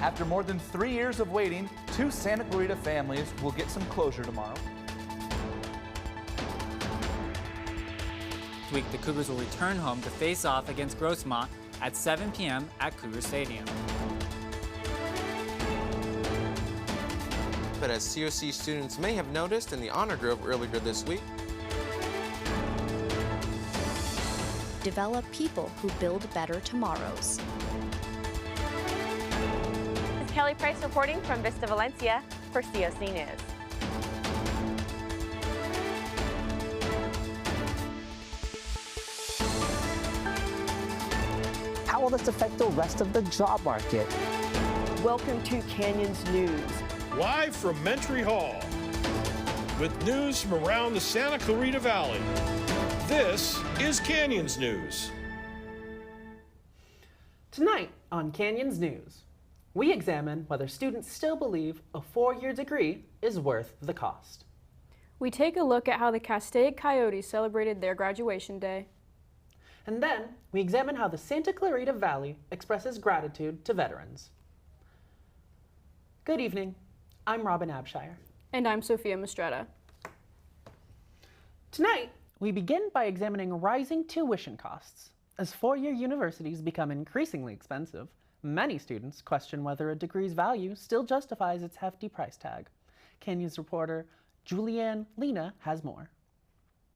After more than 3 years of waiting, 2 Santa Clarita families will get some closure tomorrow. This week, the Cougars will return home to face off against Grossmont at 7 p.m. at Cougar Stadium. But as COC students may have noticed in the Honor Grove earlier this week, develop people who build better tomorrows. This is Kelly Price reporting from Vista Valencia for COC News. How will this affect the rest of the job market? Welcome to Canyons News. Live from Mentry Hall, with news from around the Santa Clarita Valley. This is Canyons News. Tonight on Canyons News, we examine whether students still believe a 4-year degree is worth the cost. We take a look at how the Castaic Coyotes celebrated their graduation day. And then we examine how the Santa Clarita Valley expresses gratitude to veterans. Good evening. I'm Robin Abshire. And I'm Sophia Mastretta. Tonight, we begin by examining rising tuition costs. As 4-year universities become increasingly expensive, many students question whether a degree's value still justifies its hefty price tag. Canyons reporter Julianne Lena has more.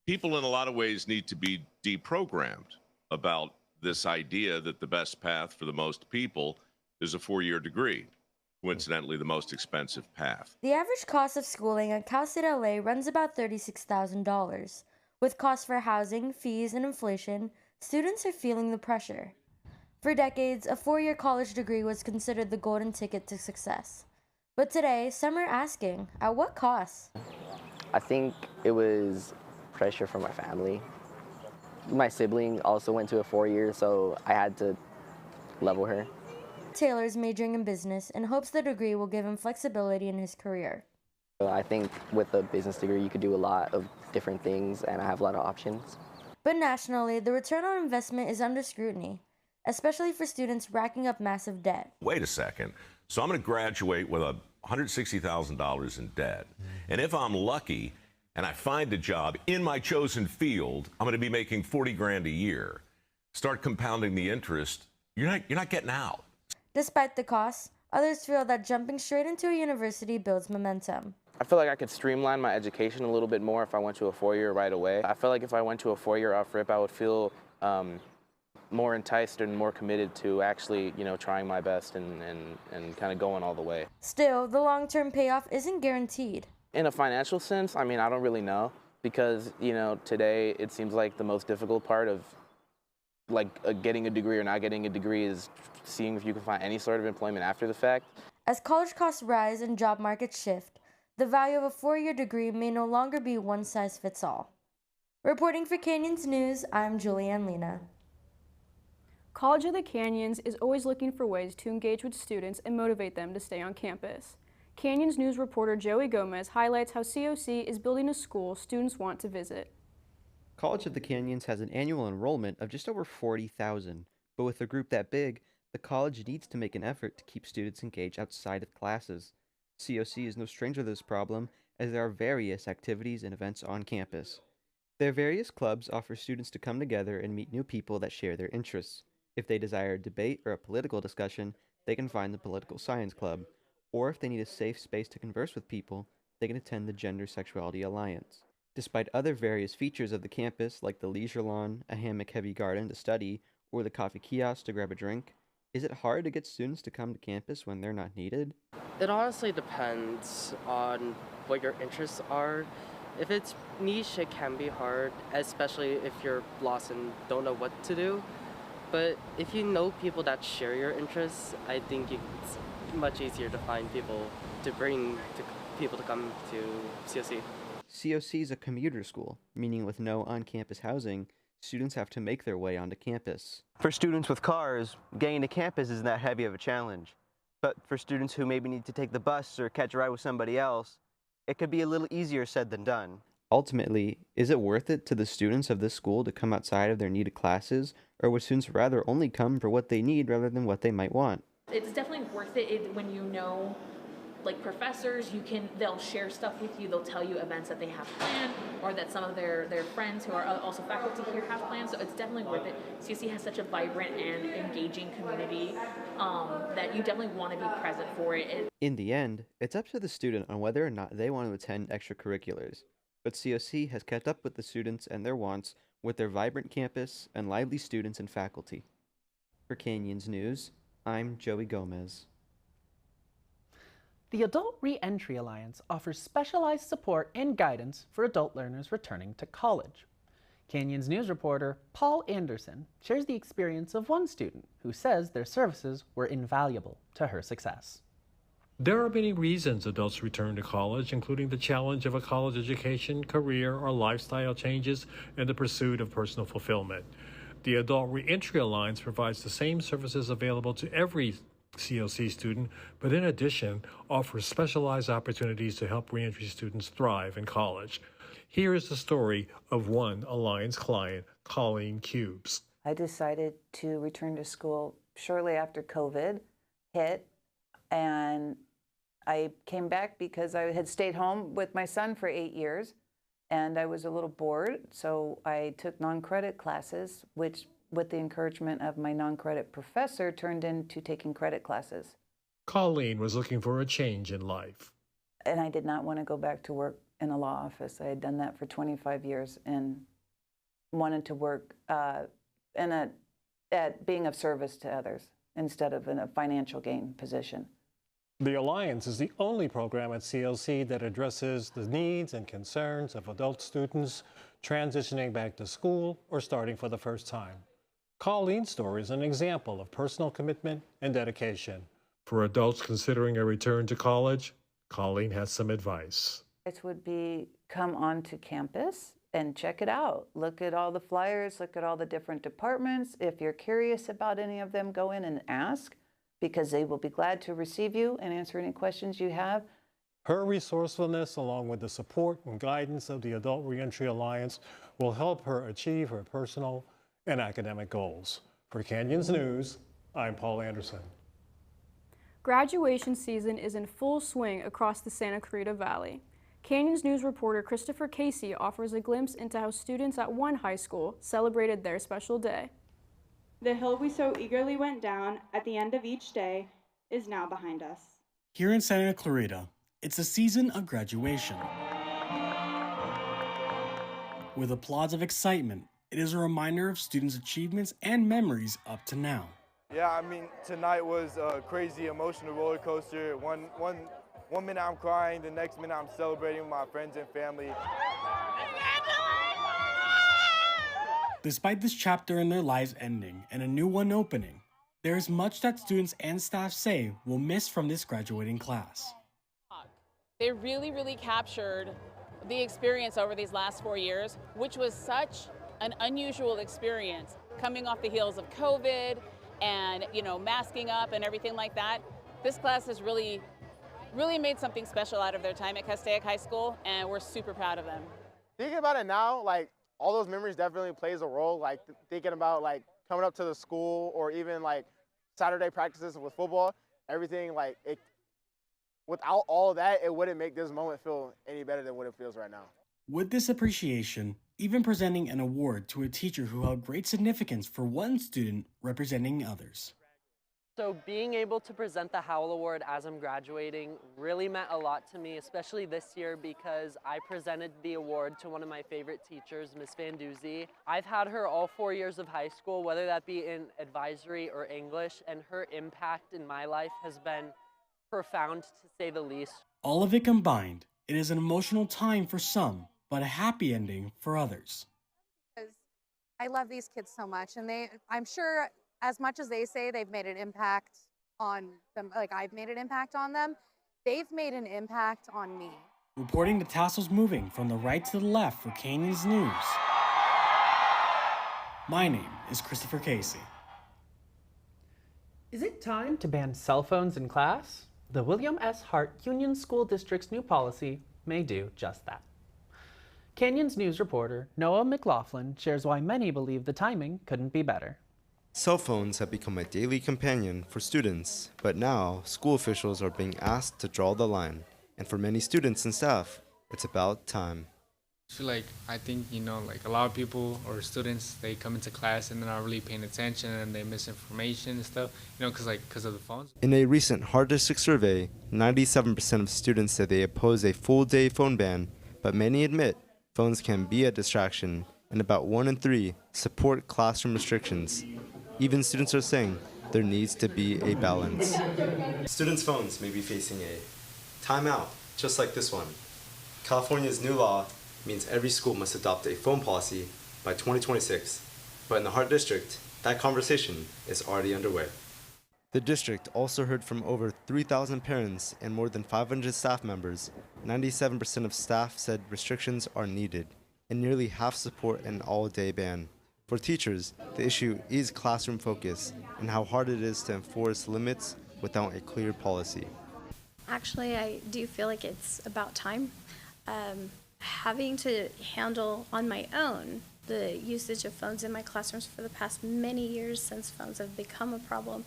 People in a lot of ways need to be deprogrammed about this idea that the best path for the most people is a 4-year degree. Coincidentally, the most expensive path. The average cost of schooling at Cal State LA runs about $36,000. With costs for housing, fees, and inflation, students are feeling the pressure. For decades, a 4-year college degree was considered the golden ticket to success. But today, some are asking, at what cost? I think it was pressure from my family. My sibling also went to a 4-year, so I had to level her. Taylor is majoring in business and hopes the degree will give him flexibility in his career. I think with a business degree, you could do a lot of different things, and I have a lot of options. But nationally, the return on investment is under scrutiny, especially for students racking up massive debt. Wait a second. So I'm going to graduate with $160,000 in debt. And if I'm lucky and I find a job in my chosen field, I'm going to be making $40,000 a year. Start compounding the interest. You're not getting out. Despite the costs, others feel that jumping straight into a university builds momentum. I feel like I could streamline my education a little bit more if I went to a 4-year right away. I feel like if I went to a 4-year off rip, I would feel more enticed and more committed to actually, trying my best and kind of going all the way. Still, the long-term payoff isn't guaranteed. In a financial sense, I don't really know because, today it seems like the most difficult part of getting a degree or not getting a degree is seeing if you can find any sort of employment after the fact. As college costs rise and job markets shift, the value of a 4-year degree may no longer be one size fits all. Reporting for Canyons News, I'm Julianne Lena. College of the Canyons is always looking for ways to engage with students and motivate them to stay on campus. Canyons News reporter Joey Gomez highlights how COC is building a school students want to visit. College of the Canyons has an annual enrollment of just over 40,000, but with a group that big, the college needs to make an effort to keep students engaged outside of classes. COC is no stranger to this problem, as there are various activities and events on campus. Their various clubs offer students to come together and meet new people that share their interests. If they desire a debate or a political discussion, they can find the Political Science Club. Or if they need a safe space to converse with people, they can attend the Gender Sexuality Alliance. Despite other various features of the campus, like the leisure lawn, a hammock-heavy garden to study, or the coffee kiosk to grab a drink, is it hard to get students to come to campus when they're not needed? It honestly depends on what your interests are. If it's niche, it can be hard, especially if you're lost and don't know what to do. But if you know people that share your interests, I think it's much easier to find people to bring people to come to COC. COC is a commuter school, meaning with no on-campus housing, students have to make their way onto campus. For students with cars, getting to campus isn't that heavy of a challenge. But for students who maybe need to take the bus or catch a ride with somebody else, it could be a little easier said than done. Ultimately, is it worth it to the students of this school to come outside of their needed classes, or would students rather only come for what they need rather than what they might want? It's definitely worth it when you know, like professors, they'll share stuff with you, they'll tell you events that they have planned, or that some of their friends who are also faculty here have planned, so it's definitely worth it. COC has such a vibrant and engaging community that you definitely want to be present for it. In the end, it's up to the student on whether or not they want to attend extracurriculars, but COC has kept up with the students and their wants with their vibrant campus and lively students and faculty. For Canyons News, I'm Joey Gomez. The Adult Re-Entry Alliance offers specialized support and guidance for adult learners returning to college. Canyons News reporter Paul Anderson shares the experience of one student who says their services were invaluable to her success. There are many reasons adults return to college, including the challenge of a college education, career, or lifestyle changes, and the pursuit of personal fulfillment. The Adult Reentry Alliance provides the same services available to every COC student, but in addition, offers specialized opportunities to help reentry students thrive in college. Here is the story of one Alliance client, Colleen Cubes. I decided to return to school shortly after COVID hit, and I came back because I had stayed home with my son for 8 years, and I was a little bored, so I took non-credit classes, which, with the encouragement of my non-credit professor, turned into taking credit classes. Colleen was looking for a change in life. And I did not want to go back to work in a law office. I had done that for 25 years and wanted to work at being of service to others instead of in a financial gain position. The Alliance is the only program at CLC that addresses the needs and concerns of adult students transitioning back to school or starting for the first time. Colleen's story is an example of personal commitment and dedication. For adults considering a return to college, Colleen has some advice. It would be come onto campus and check it out. Look at all the flyers, look at all the different departments. If you're curious about any of them, go in and ask, because they will be glad to receive you and answer any questions you have. Her resourcefulness, along with the support and guidance of the Adult Reentry Alliance, will help her achieve her personal and academic goals. For Canyons News, I'm Paul Anderson. Graduation season is in full swing across the Santa Clarita Valley. Canyons News reporter Christopher Casey offers a glimpse into how students at one high school celebrated their special day. The hill we so eagerly went down at the end of each day is now behind us. Here in Santa Clarita, it's a season of graduation. With applause of excitement, it is a reminder of students' achievements and memories up to now. Yeah, I mean, tonight was a crazy emotional roller coaster. One minute I'm crying, the next minute I'm celebrating with my friends and family. Despite this chapter in their lives ending and a new one opening, there is much that students and staff say will miss from this graduating class. They really captured the experience over these last 4 years, which was such an unusual experience coming off the heels of COVID and, masking up and everything like that. This class has really made something special out of their time at Castaic High School, and we're super proud of them. Thinking about it now, all those memories definitely plays a role, thinking about coming up to the school or even Saturday practices with football, everything without all of that, it wouldn't make this moment feel any better than what it feels right now. With this appreciation, even presenting an award to a teacher who held great significance for one student representing others. So being able to present the Howell Award as I'm graduating really meant a lot to me, especially this year because I presented the award to one of my favorite teachers, Miss Van Duzy. I've had her all 4 years of high school, whether that be in advisory or English, and her impact in my life has been profound to say the least. All of it combined, it is an emotional time for some, but a happy ending for others. I love these kids so much, and I'm sure as much as they say they've made an impact on them, I've made an impact on them, they've made an impact on me. Reporting the tassels moving from the right to the left for Canyons News. My name is Christopher Casey. Is it time to ban cell phones in class? The William S. Hart Union School District's new policy may do just that. Canyons News reporter Noah McLaughlin shares why many believe the timing couldn't be better. Cell phones have become a daily companion for students, but now school officials are being asked to draw the line. And for many students and staff, it's about time. I think, a lot of people or students, they come into class and they're not really paying attention and they miss information and stuff, because of the phones. In a recent Hard District survey, 97% of students said they oppose a full-day phone ban, but many admit phones can be a distraction, and about 1 in 3 support classroom restrictions. Even students are saying there needs to be a balance. Students' phones may be facing a timeout, just like this one. California's new law means every school must adopt a phone policy by 2026, but in the Hart District, that conversation is already underway. The district also heard from over 3,000 parents and more than 500 staff members. 97% of staff said restrictions are needed, and nearly half support an all-day ban. For teachers, the issue is classroom focus and how hard it is to enforce limits without a clear policy. Actually, I do feel like it's about time. Having to handle on my own the usage of phones in my classrooms for the past many years since phones have become a problem,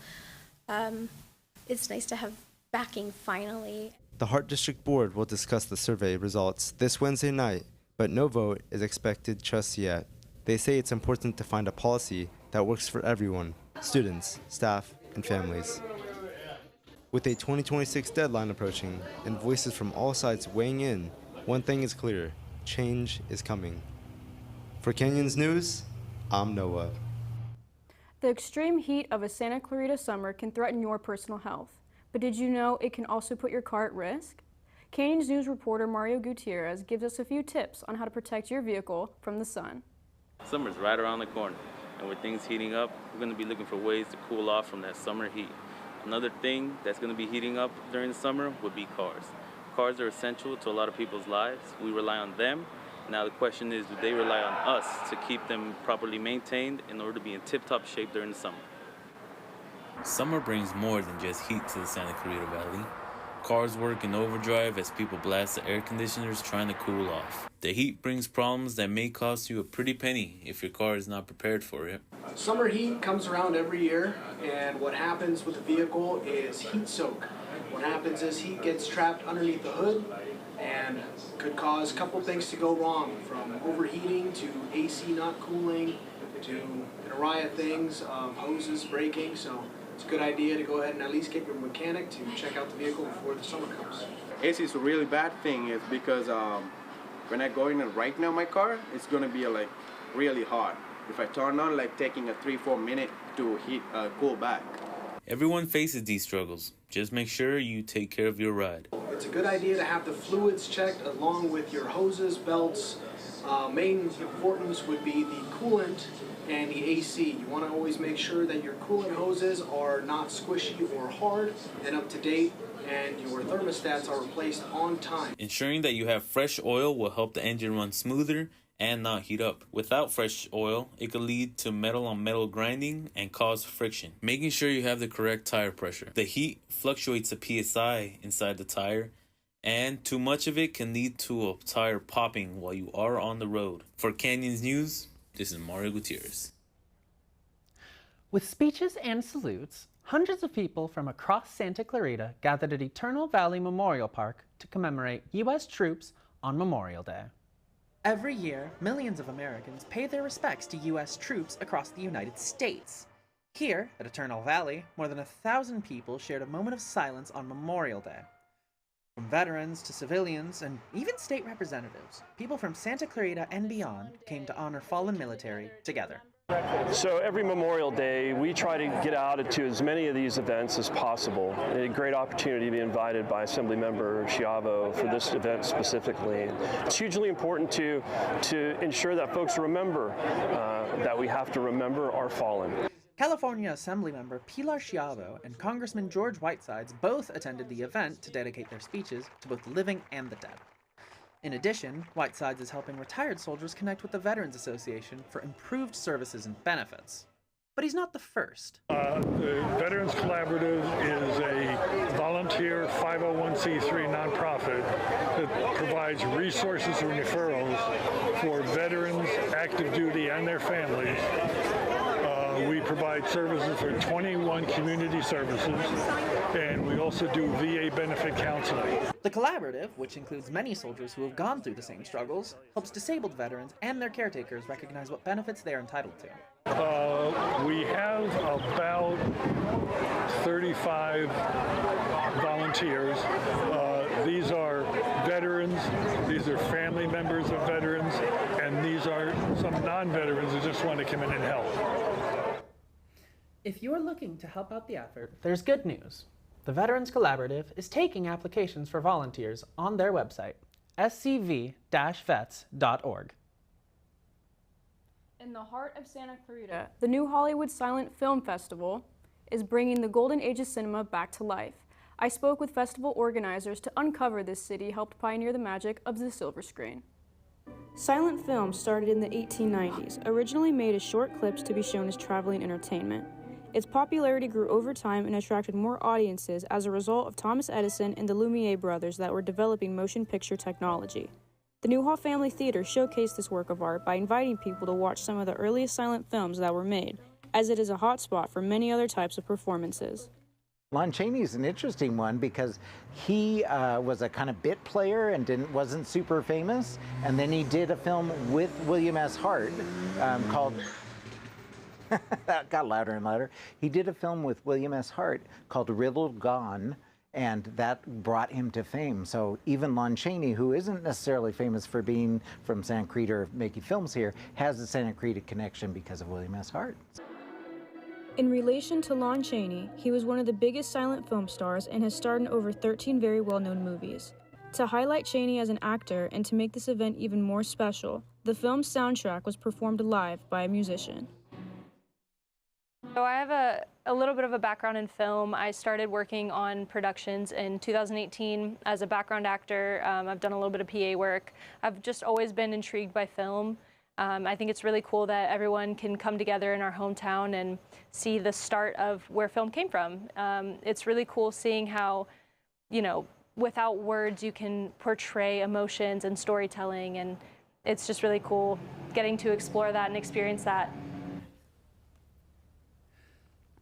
it's nice to have backing finally. The Hart District Board will discuss the survey results this Wednesday night, but no vote is expected just yet. They say it's important to find a policy that works for everyone, students, staff, and families. With a 2026 deadline approaching and voices from all sides weighing in, one thing is clear: change is coming. For Canyons News, I'm Noah. The extreme heat of a Santa Clarita summer can threaten your personal health. But did you know it can also put your car at risk? Canyons News reporter Mario Gutierrez gives us a few tips on how to protect your vehicle from the sun. Summer's right around the corner, and with things heating up, we're going to be looking for ways to cool off from that summer heat. Another thing that's going to be heating up during the summer would be cars. Cars are essential to a lot of people's lives. We rely on them. Now the question is, do they rely on us to keep them properly maintained in order to be in tip-top shape during the summer? Summer brings more than just heat to the Santa Clarita Valley. Cars work in overdrive as people blast the air conditioners trying to cool off. The heat brings problems that may cost you a pretty penny if your car is not prepared for it. Summer heat comes around every year, and what happens with the vehicle is heat soak. What happens is heat gets trapped underneath the hood and could cause a couple things to go wrong, from overheating to AC not cooling to an array of things, hoses breaking. So it's a good idea to go ahead and at least get your mechanic to check out the vehicle before the summer comes. AC is a really bad thing is because when I go in and right now my car, it's going to be really hot. If I turn on, taking a 3-4 minute to cool back. Everyone faces these struggles. Just make sure you take care of your ride. It's a good idea to have the fluids checked along with your hoses, belts. Main importance would be the coolant and the AC. You want to always make sure that your coolant hoses are not squishy or hard and up to date, and your thermostats are replaced on time. Ensuring that you have fresh oil will help the engine run smoother and not heat up. Without fresh oil, it could lead to metal on metal grinding and cause friction. Making sure you have the correct tire pressure. The heat fluctuates the PSI inside the tire, and too much of it can lead to a tire popping while you are on the road. For Canyons News, this is Mario Gutierrez. With speeches and salutes, hundreds of people from across Santa Clarita gathered at Eternal Valley Memorial Park to commemorate U.S. troops on Memorial Day. Every year, millions of Americans pay their respects to U.S. troops across the United States. Here, at Eternal Valley, more than 1,000 people shared a moment of silence on Memorial Day. From veterans to civilians and even state representatives, people from Santa Clarita and beyond came to honor fallen military together. So every Memorial Day, we try to get out to as many of these events as possible. A great opportunity to be invited by Assemblymember Schiavo for this event specifically. It's hugely important to ensure that folks remember that we have to remember our fallen. California Assemblymember Pilar Schiavo and Congressman George Whitesides both attended the event to dedicate their speeches to both the living and the dead. In addition, Whitesides is helping retired soldiers connect with the Veterans Association for improved services and benefits. But he's not the first. The Veterans Collaborative is a volunteer 501c3 nonprofit that provides resources and referrals for veterans, active duty, and their families We provide services for 21 community services, and we also do VA benefit counseling. The collaborative, which includes many soldiers who have gone through the same struggles, helps disabled veterans and their caretakers recognize what benefits they are entitled to. We have about 35 volunteers. These are veterans, these are family members of veterans, and these are some non-veterans who just want to come in and help. If you're looking to help out the effort, there's good news. The Veterans Collaborative is taking applications for volunteers on their website, scv-vets.org. In the heart of Santa Clarita, the New Hollywood Silent Film Festival is bringing the golden age of cinema back to life. I spoke with festival organizers to uncover this city helped pioneer the magic of the silver screen. Silent film started in the 1890s, originally made as short clips to be shown as traveling entertainment. Its popularity grew over time and attracted more audiences as a result of Thomas Edison and the Lumiere brothers that were developing motion picture technology. The Newhall Family Theater showcased this work of art by inviting people to watch some of the earliest silent films that were made, as it is a hot spot for many other types of performances. Lon Chaney is an interesting one because he was a kind of bit player and wasn't super famous, and then he did a film with William S. Hart called... That got louder and louder. He did a film with William S. Hart called Riddle Gone, and that brought him to fame. So even Lon Chaney, who isn't necessarily famous for being from Santa Clarita or making films here, has a Santa Clarita connection because of William S. Hart. In relation to Lon Chaney, he was one of the biggest silent film stars and has starred in over 13 very well-known movies. To highlight Chaney as an actor and to make this event even more special, the film's soundtrack was performed live by a musician. So I have a little bit of a background in film. I started working on productions in 2018 as a background actor. I've done a little bit of PA work. I've just always been intrigued by film. I think it's really cool that everyone can come together in our hometown and see the start of where film came from. It's really cool seeing how, you know, without words you can portray emotions and storytelling, and it's just really cool getting to explore that and experience that.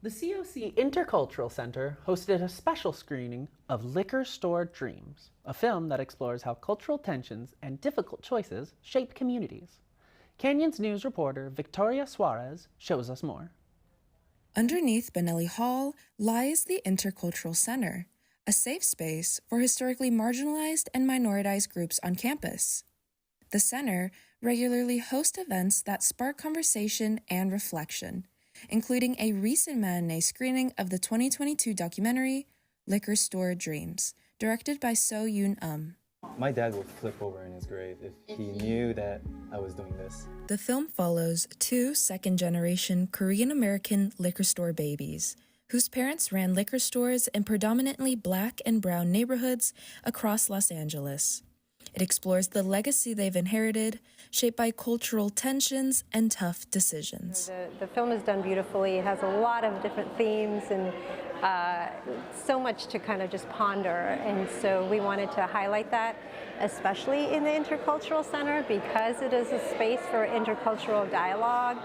The COC Intercultural Center hosted a special screening of Liquor Store Dreams, a film that explores how cultural tensions and difficult choices shape communities. Canyon's news reporter Victoria Suarez shows us more. Underneath Benelli Hall lies the Intercultural Center, a safe space for historically marginalized and minoritized groups on campus. The center regularly hosts events that spark conversation and reflection, including a recent matinee screening of the 2022 documentary Liquor Store Dreams, directed by So Yoon. My dad would flip over in his grave if he knew that I was doing this. The film follows two second-generation Korean-American liquor store babies whose parents ran liquor stores in predominantly black and brown neighborhoods across Los Angeles. It explores the legacy they've inherited, shaped by cultural tensions and tough decisions. The film is done beautifully. It has a lot of different themes and so much to kind of just ponder. And so we wanted to highlight that, especially in the Intercultural Center, because it is a space for intercultural dialogue.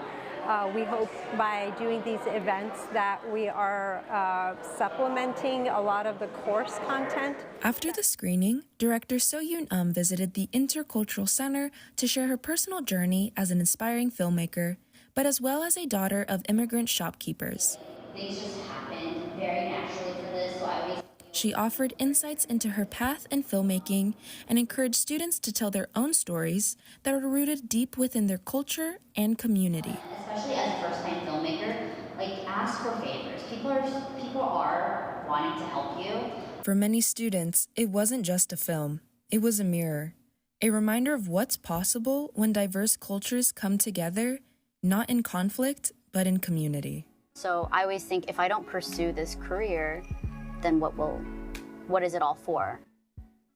We hope by doing these events that we are supplementing a lot of the course content. After the screening, director So Yoon visited the Intercultural Center to share her personal journey as an inspiring filmmaker, but as well as a daughter of immigrant shopkeepers. Things just happened very naturally for this, so I always... She offered insights into her path in filmmaking and encouraged students to tell their own stories that are rooted deep within their culture and community. Especially as a first-time filmmaker, like, ask for favors. People are wanting to help you. For many students, it wasn't just a film. It was a mirror, a reminder of what's possible when diverse cultures come together, not in conflict, but in community. So I always think, if I don't pursue this career, then what is it all for?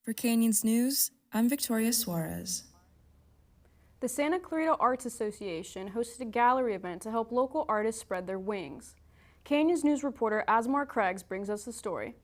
For Canyons News, I'm Victoria Suarez. The Santa Clarita Arts Association hosted a gallery event to help local artists spread their wings. Canyons News reporter Asmar Craigs brings us the story.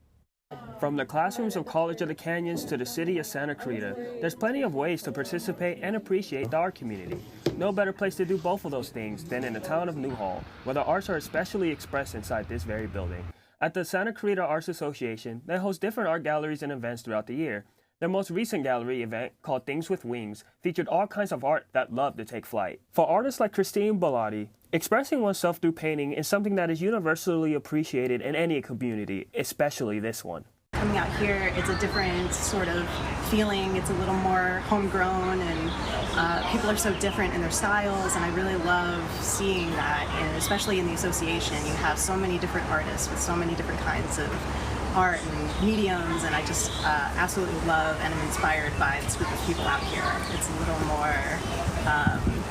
From the classrooms of College of the Canyons to the city of Santa Clarita, there's plenty of ways to participate and appreciate the art community. No better place to do both of those things than in the town of Newhall, where the arts are especially expressed inside this very building. At the Santa Clarita Arts Association, they host different art galleries and events throughout the year. Their most recent gallery event, called Things with Wings, featured all kinds of art that love to take flight. For artists like Christine Bellotti, expressing oneself through painting is something that is universally appreciated in any community, especially this one. Coming out here, it's a different sort of feeling. It's a little more homegrown, and people are so different in their styles, and I really love seeing that. And especially in the association, you have so many different artists with so many different kinds of art and mediums, and I just absolutely love and am inspired by this group of people out here. It's a little more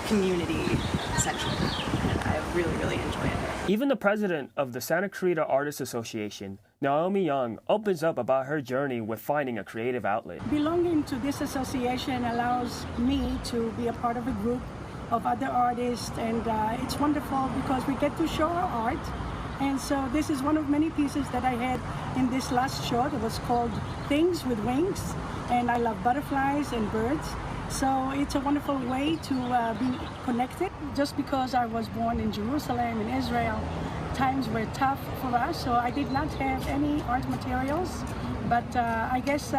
community-centric, and I really, really enjoy it. Even the president of the Santa Clarita Artists Association, Naomi Young, opens up about her journey with finding a creative outlet. Belonging to this association allows me to be a part of a group of other artists, and it's wonderful because we get to show our art. And so this is one of many pieces that I had in this last show. It was called Things with Wings, and I love butterflies and birds. So it's a wonderful way to be connected. Just because I was born in Jerusalem, in Israel, times were tough for us, so I did not have any art materials. But I guess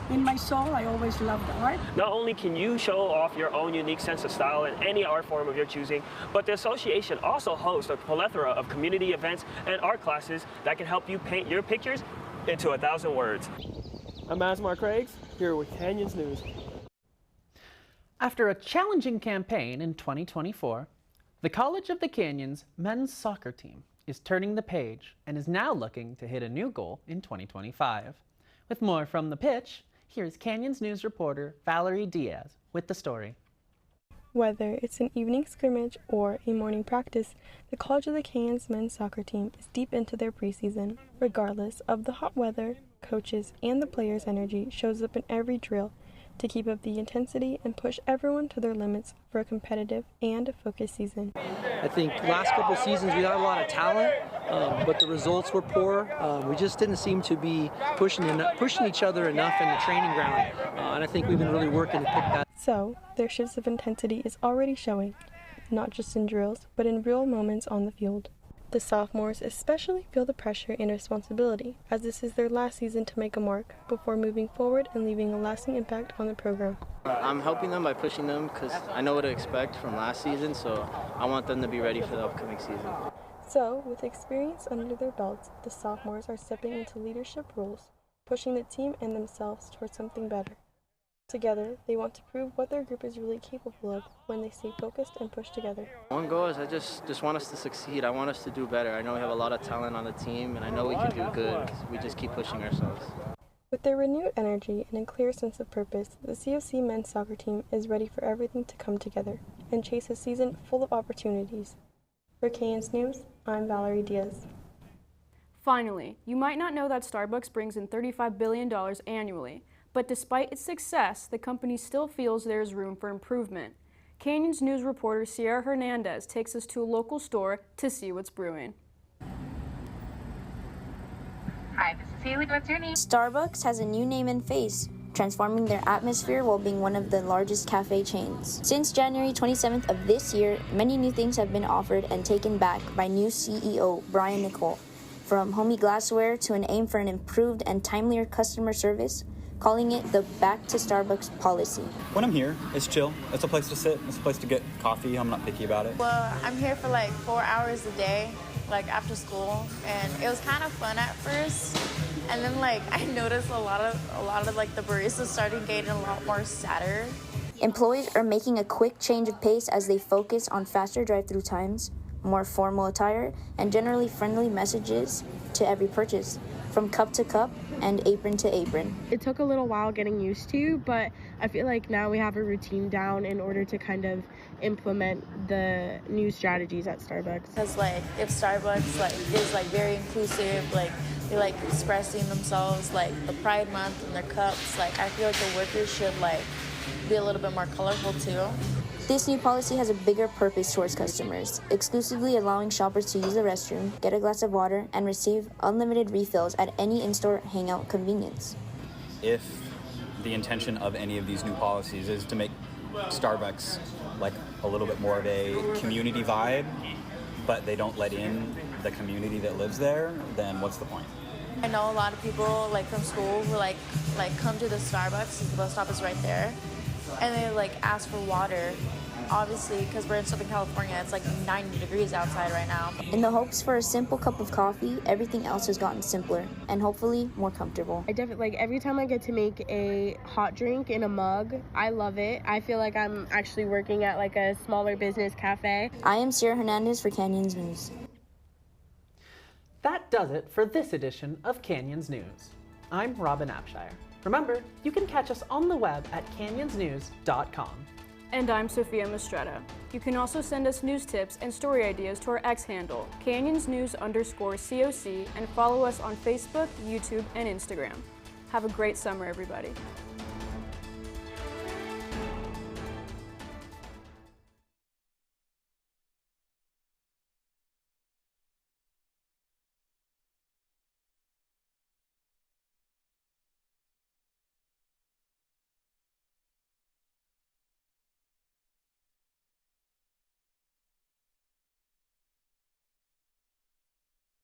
in my soul, I always loved art. Not only can you show off your own unique sense of style in any art form of your choosing, but the association also hosts a plethora of community events and art classes that can help you paint your pictures into 1,000 words. I'm Asmar Craigs, here with Canyons News. After a challenging campaign in 2024, the College of the Canyons men's soccer team is turning the page and is now looking to hit a new goal in 2025. With more from the pitch, here's Canyons News reporter Valerie Diaz with the story. Whether it's an evening scrimmage or a morning practice, the College of the Canyons men's soccer team is deep into their preseason. Regardless of the hot weather, coaches and the players' energy shows up in every drill to keep up the intensity and push everyone to their limits for a competitive and focused season. I think last couple seasons we had a lot of talent, but the results were poor. We just didn't seem to be pushing each other enough in the training ground, and I think we've been really working to pick that. So, their shifts of intensity is already showing, not just in drills, but in real moments on the field. The sophomores especially feel the pressure and responsibility, as this is their last season to make a mark before moving forward and leaving a lasting impact on the program. I'm helping them by pushing them because I know what to expect from last season, so I want them to be ready for the upcoming season. So, with experience under their belts, the sophomores are stepping into leadership roles, pushing the team and themselves towards something better. Together, they want to prove what their group is really capable of when they stay focused and push together. One goal is I just want us to succeed. I want us to do better. I know we have a lot of talent on the team, and I know we can do good. We just keep pushing ourselves. With their renewed energy and a clear sense of purpose, the COC men's soccer team is ready for everything to come together and chase a season full of opportunities. For Canyons News, I'm Valerie Diaz. Finally, you might not know that Starbucks brings in $35 billion annually. But despite its success, the company still feels there is room for improvement. Canyons News reporter Sierra Hernandez takes us to a local store to see what's brewing. Hi, this is Haley. What's your name? Starbucks has a new name and face, transforming their atmosphere while being one of the largest cafe chains. Since January 27th of this year, many new things have been offered and taken back by new CEO Brian Nicole. From homey glassware to an aim for an improved and timelier customer service, calling it the Back to Starbucks policy. When I'm here, it's chill. It's a place to sit. It's a place to get coffee. I'm not picky about it. Well, I'm here for like 4 hours a day, like after school, and it was kind of fun at first. And then like I noticed a lot of like the baristas started getting a lot more sadder. Employees are making a quick change of pace as they focus on faster drive-through times, more formal attire, and generally friendly messages to every purchase, from cup to cup and apron to apron. It took a little while getting used to, but I feel like now we have a routine down in order to kind of implement the new strategies at Starbucks. Because like if Starbucks like is like very inclusive, like they like expressing themselves, like the Pride Month and their cups, like I feel like the workers should like be a little bit more colorful too. This new policy has a bigger purpose towards customers, exclusively allowing shoppers to use the restroom, get a glass of water, and receive unlimited refills at any in-store hangout convenience. If the intention of any of these new policies is to make Starbucks like a little bit more of a community vibe, but they don't let in the community that lives there, then what's the point? I know a lot of people like from school who like come to the Starbucks, the bus stop is right there, and they like ask for water. Obviously, because we're in Southern California, it's like 90 degrees outside right now. In the hopes for a simple cup of coffee, everything else has gotten simpler and hopefully more comfortable. I definitely, like, every time I get to make a hot drink in a mug, I love it. I feel like I'm actually working at like a smaller business cafe. I am Sierra Hernandez for Canyons News. That does it for this edition of Canyons News. I'm Robin Abshire. Remember, you can catch us on the web at canyonsnews.com. And I'm Sophia Mastretta. You can also send us news tips and story ideas to our X handle, canyonsnews_COC, and follow us on Facebook, YouTube, and Instagram. Have a great summer, everybody.